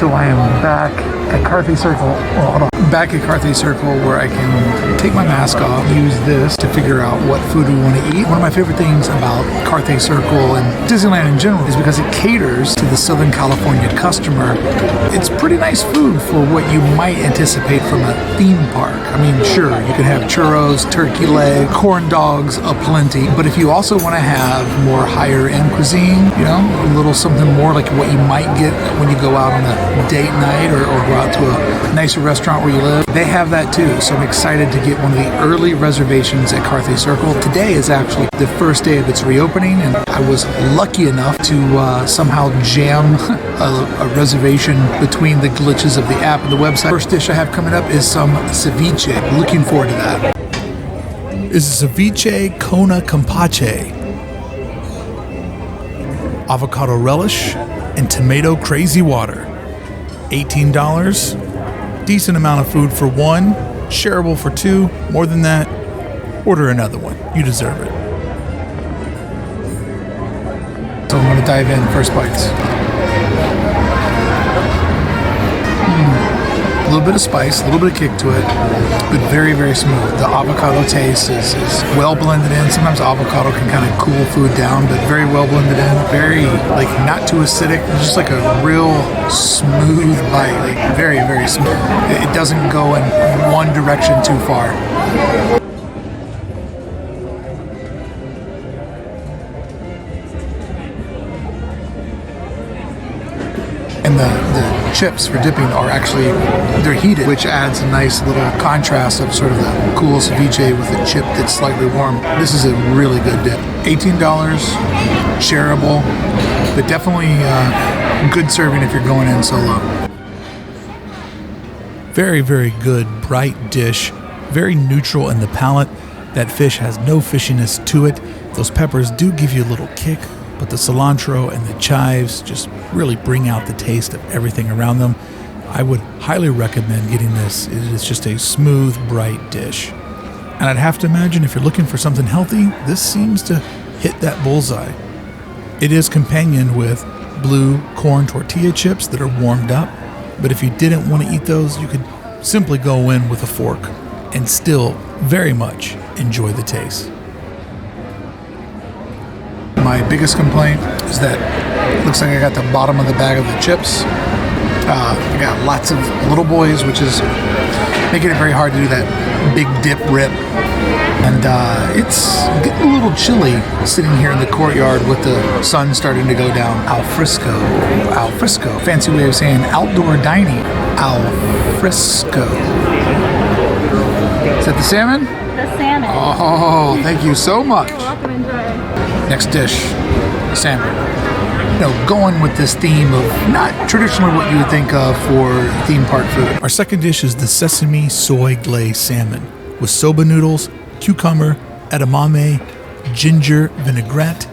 So I am back at Carthay Circle. Oh, hold on. Back at Carthay Circle where I can take my mask off, use this to figure out what food we want to eat. One of my favorite things about Carthay Circle and Disneyland in general is because it caters to the Southern California customer. It's pretty nice food for what you might anticipate from a theme park. I mean, sure, you can have churros, turkey leg, corn dogs aplenty, but if you also want to have more higher end cuisine, you know, a little something more like what you might get when you go out on a date night or go out to a nicer restaurant where you live, they have that too. So I'm excited to get one of the early reservations at Carthay Circle. Today is actually the first day of its reopening, and I was lucky enough to somehow jam a reservation between the glitches of the app and the website. First dish I have coming up is some ceviche. Looking forward to that. This is ceviche Kona Campache, avocado relish, and tomato crazy water. $18. Decent amount of food for one, shareable for two. More than that, order another one. You deserve it. So I'm going to dive in. First bites. A little bit of spice, a little bit of kick to it, but very, very smooth. The avocado taste is well blended in. Sometimes avocado can kind of cool food down, but very well blended in. Very, like, not too acidic. Just like a real smooth bite. Like, very, very smooth. It doesn't go in one direction too far. And the chips for dipping are actually, they're heated, which adds a nice little contrast of sort of the cool ceviche with a chip that's slightly warm. This is a really good dip. $18, shareable, but definitely good serving if you're going in solo. Very, very good, bright dish. Very neutral in the palate. That fish has no fishiness to it. Those peppers do give you a little kick, but the cilantro and the chives just really bring out the taste of everything around them. I would highly recommend getting this. It is just a smooth, bright dish. And I'd have to imagine if you're looking for something healthy, this seems to hit that bullseye. It is companioned with blue corn tortilla chips that are warmed up, but if you didn't want to eat those, you could simply go in with a fork and still very much enjoy the taste. My biggest complaint is that it looks like I got the bottom of the bag of the chips. I got lots of little boys, which is making it very hard to do that big dip rip. And it's getting a little chilly sitting here in the courtyard with the sun starting to go down. Alfresco. Fancy way of saying outdoor dining. Alfresco. Is that the salmon? The salmon. Oh, thank you so much. You're welcome, enjoy. Next dish, salmon. You know, going with this theme of not traditionally what you would think of for theme park food. Our second dish is the sesame soy glazed salmon with soba noodles, cucumber, edamame, ginger vinaigrette,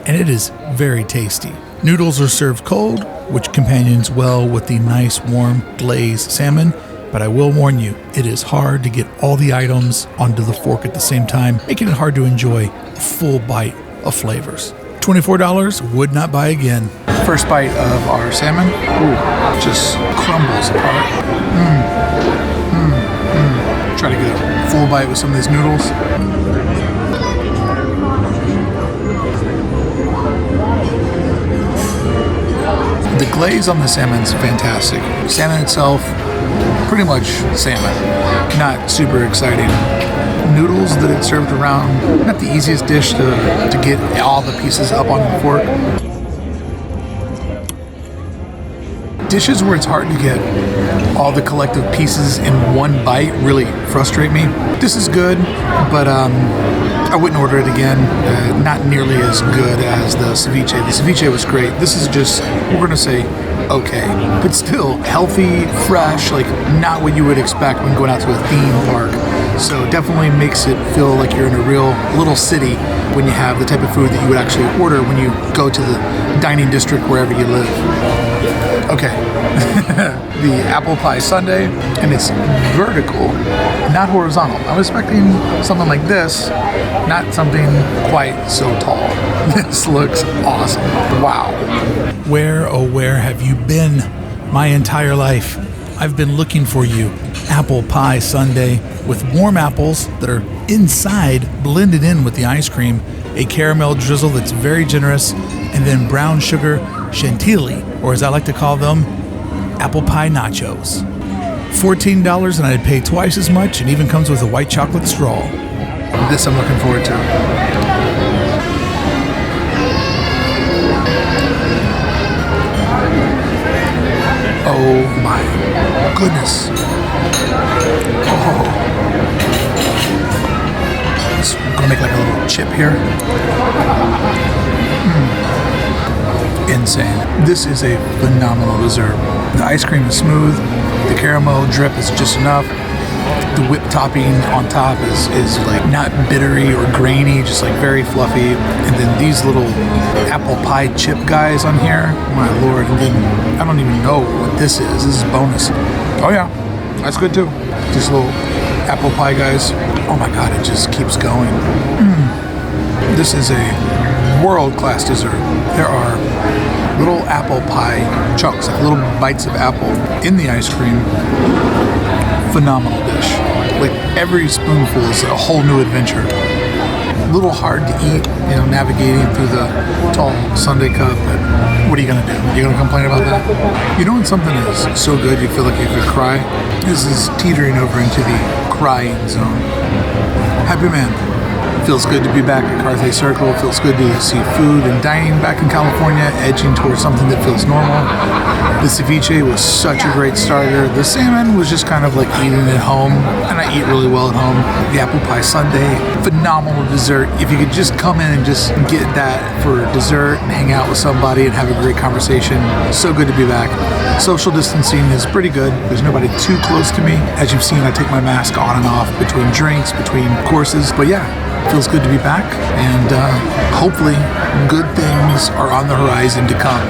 and it is very tasty. Noodles are served cold, which companions well with the nice warm glazed salmon. But I will warn you, it is hard to get all the items onto the fork at the same time, making it hard to enjoy a full bite of flavors. $24, would not buy again. First bite of our salmon, ooh, just crumbles apart. Try to get a full bite with some of these noodles. The glaze on the salmon is fantastic. Salmon itself, pretty much salmon, not super exciting. Noodles that it's served around, not the easiest dish to get all the pieces up on the fork. Dishes where it's hard to get all the collective pieces in one bite really frustrate me. This is good, but I wouldn't order it again. Not nearly as good as the ceviche. The ceviche was great. This is just, we're gonna say, okay, but still healthy, fresh, like not what you would expect when going out to a theme park. So definitely makes it feel like you're in a real little city when you have the type of food that you would actually order when you go to the dining district wherever you live. Okay, the apple pie sundae, and it's vertical, not horizontal. I was expecting something like this, not something quite so tall. This looks awesome. Wow. Where, oh where have you been? My entire life, I've been looking for you. Apple pie sundae with warm apples that are inside blended in with the ice cream, a caramel drizzle that's very generous, and then brown sugar chantilly, or as I like to call them, apple pie nachos. $14 and I'd pay twice as much, and even comes with a white chocolate straw. This I'm looking forward to. Oh my goodness. Oh. So I'm gonna make like a little chip here. Insane. This is a phenomenal dessert. The ice cream is smooth. The caramel drip is just enough. The whipped topping on top is like not bittery or grainy, just like very fluffy. And then these little apple pie chip guys on here, my lord. And then I don't even know what this is. This is bonus. Oh yeah, that's good too. These little apple pie guys. Oh my god, it just keeps going. This is a world-class dessert. There are little apple pie chunks, like little bites of apple in the ice cream. Phenomenal dish. Like every spoonful is a whole new adventure. A little hard to eat, you know, navigating through the tall sundae cup, but what are you gonna do? You gonna complain about that? You know when something is so good you feel like you could cry? This is teetering over into the crying zone. Happy man. Feels good to be back at Carthay Circle. Feels good to see food and dining back in California, edging towards something that feels normal. The ceviche was such a great starter. The salmon was just kind of like eating at home, and I eat really well at home. The apple pie sundae, phenomenal dessert. If you could just come in and just get that for dessert and hang out with somebody and have a great conversation, so good to be back. Social distancing is pretty good. There's nobody too close to me. As you've seen, I take my mask on and off between drinks, between courses, but yeah. Feels good to be back, and hopefully good things are on the horizon to come.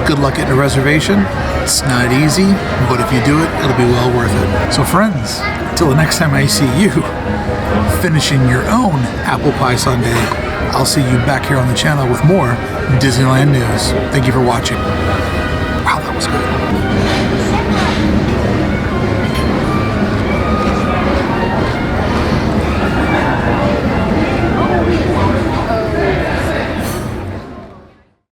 Good luck getting a reservation. It's not easy, but if you do it, it'll be well worth it. So friends, till the next time I see you finishing your own apple pie sundae, I'll see you back here on the channel with more Disneyland news. Thank you for watching. Wow, that was good.